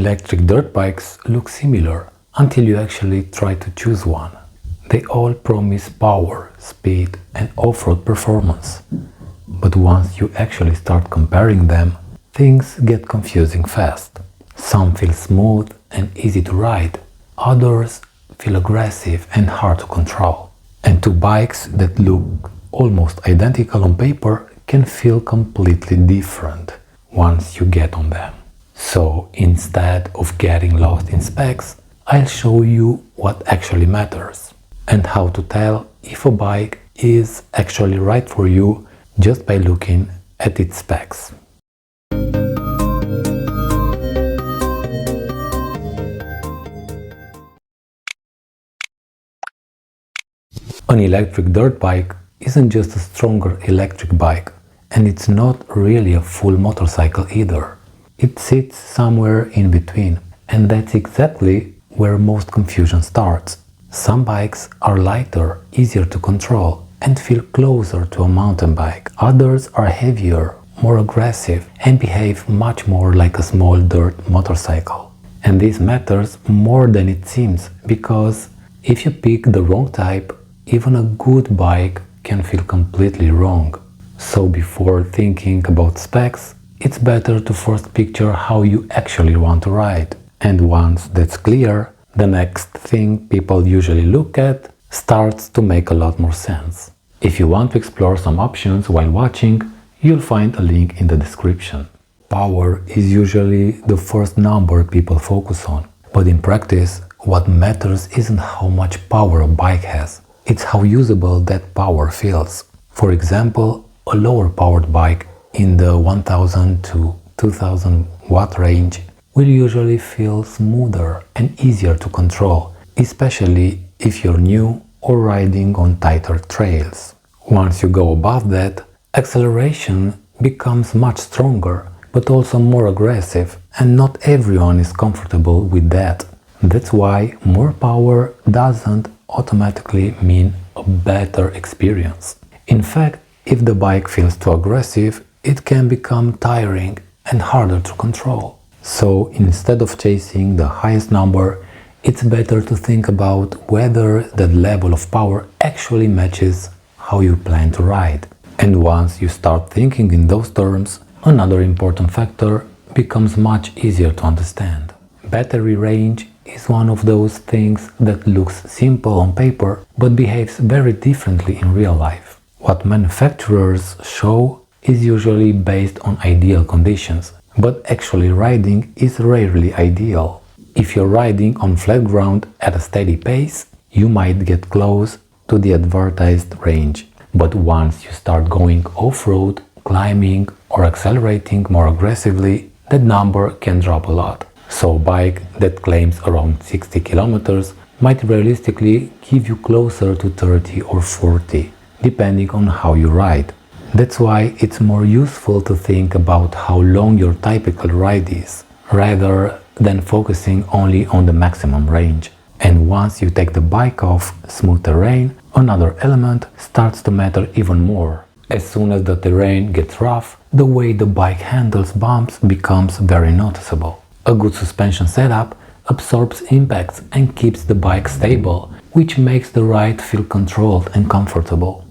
Electric dirt bikes look similar until you actually try to choose one. They all promise power, speed, and off-road performance. But once you actually start comparing them, things get confusing fast. Some feel smooth and easy to ride, others feel aggressive and hard to control. And two bikes that look almost identical on paper can feel completely different once you get on them. So instead of getting lost in specs, I'll show you what actually matters and how to tell if a bike is actually right for you just by looking at its specs. An electric dirt bike isn't just a stronger electric bike, and it's not really a full motorcycle either. It sits somewhere in between, and that's exactly where most confusion starts. Some bikes are lighter, easier to control, and feel closer to a mountain bike. Others are heavier, more aggressive, and behave much more like a small dirt motorcycle. And this matters more than it seems, because if you pick the wrong type, even a good bike can feel completely wrong. So before thinking about specs, it's better to first picture how you actually want to ride. And once that's clear, the next thing people usually look at starts to make a lot more sense. If you want to explore some options while watching, you'll find a link in the description. Power is usually the first number people focus on, but in practice, what matters isn't how much power a bike has, it's how usable that power feels. For example, a lower powered bike in the 1000 to 2000 watt range will usually feel smoother and easier to control, especially if you're new or riding on tighter trails. Once you go above that, acceleration becomes much stronger, but also more aggressive, and not everyone is comfortable with that. That's why more power doesn't automatically mean a better experience. In fact, if the bike feels too aggressive, it can become tiring and harder to control. So instead of chasing the highest number, it's better to think about whether that level of power actually matches how you plan to ride. And once you start thinking in those terms, another important factor becomes much easier to understand. Battery range is one of those things that looks simple on paper but behaves very differently in real life. What manufacturers show is usually based on ideal conditions, but actually riding is rarely ideal. If you're riding on flat ground at a steady pace, you might get close to the advertised range. But once you start going off-road, climbing or accelerating more aggressively, that number can drop a lot. So a bike that claims around 60 kilometers might realistically give you closer to 30 or 40, depending on how you ride. That's why it's more useful to think about how long your typical ride is, rather than focusing only on the maximum range. And once you take the bike off smooth terrain, another element starts to matter even more. As soon as the terrain gets rough, the way the bike handles bumps becomes very noticeable. A good suspension setup absorbs impacts and keeps the bike stable, which makes the ride feel controlled and comfortable.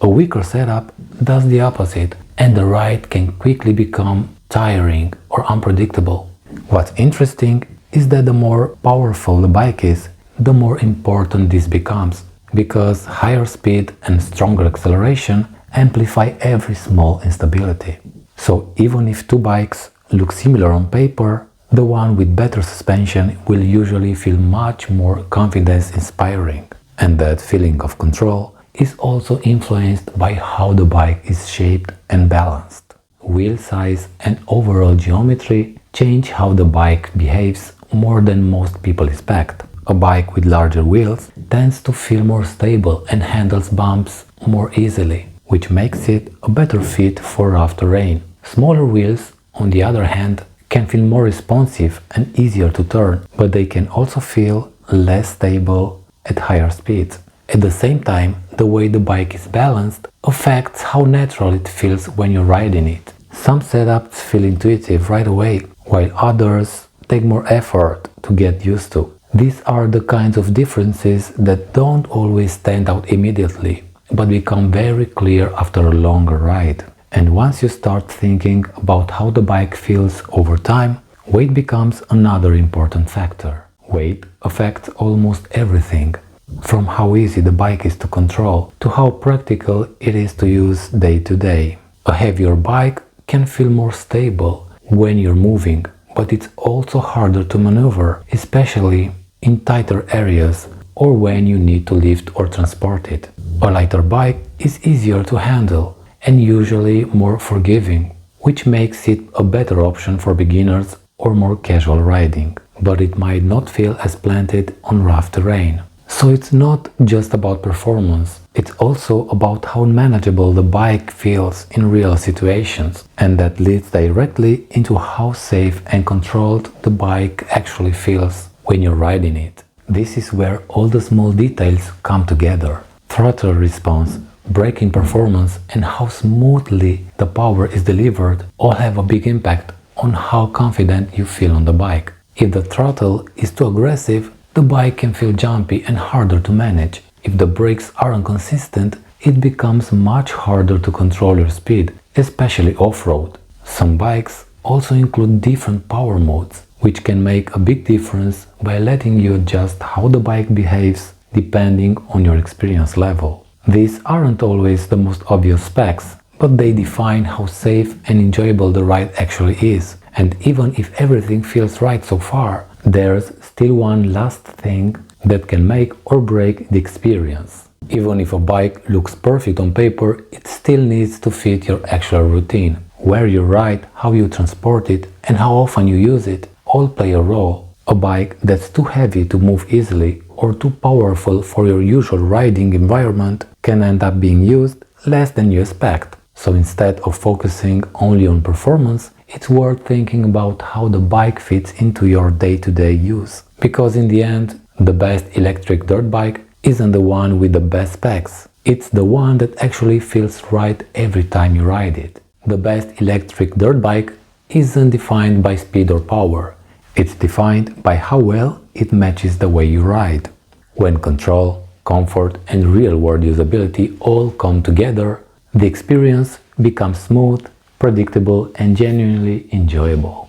A weaker setup does the opposite, and the ride can quickly become tiring or unpredictable. What's interesting is that the more powerful the bike is, the more important this becomes, because higher speed and stronger acceleration amplify every small instability. So even if two bikes look similar on paper, the one with better suspension will usually feel much more confidence-inspiring. And that feeling of control is also influenced by how the bike is shaped and balanced. Wheel size and overall geometry change how the bike behaves more than most people expect. A bike with larger wheels tends to feel more stable and handles bumps more easily, which makes it a better fit for rough terrain. Smaller wheels, on the other hand, can feel more responsive and easier to turn, but they can also feel less stable at higher speeds. At the same time, the way the bike is balanced affects how natural it feels when you ride in it. Some setups feel intuitive right away, while others take more effort to get used to. These are the kinds of differences that don't always stand out immediately, but become very clear after a longer ride. And once you start thinking about how the bike feels over time, weight becomes another important factor. Weight affects almost everything, from how easy the bike is to control to how practical it is to use day to day. A heavier bike can feel more stable when you're moving, but it's also harder to maneuver, especially in tighter areas or when you need to lift or transport it. A lighter bike is easier to handle and usually more forgiving, which makes it a better option for beginners or more casual riding, but it might not feel as planted on rough terrain. So it's not just about performance, it's also about how manageable the bike feels in real situations, and that leads directly into how safe and controlled the bike actually feels when you're riding it. This is where all the small details come together. Throttle response, braking performance, and how smoothly the power is delivered all have a big impact on how confident you feel on the bike. If the throttle is too aggressive, the bike can feel jumpy and harder to manage. If the brakes are inconsistent, it becomes much harder to control your speed, especially off-road. Some bikes also include different power modes, which can make a big difference by letting you adjust how the bike behaves depending on your experience level. These aren't always the most obvious specs, but they define how safe and enjoyable the ride actually is. And even if everything feels right so far, there's still one last thing that can make or break the experience. Even if a bike looks perfect on paper, it still needs to fit your actual routine. Where you ride, how you transport it, and how often you use it all play a role. A bike that's too heavy to move easily or too powerful for your usual riding environment can end up being used less than you expect. So instead of focusing only on performance, it's worth thinking about how the bike fits into your day-to-day use. Because in the end, the best electric dirt bike isn't the one with the best specs. It's the one that actually feels right every time you ride it. The best electric dirt bike isn't defined by speed or power. It's defined by how well it matches the way you ride. When control, comfort, and real-world usability all come together, the experience becomes smooth, predictable, and genuinely enjoyable.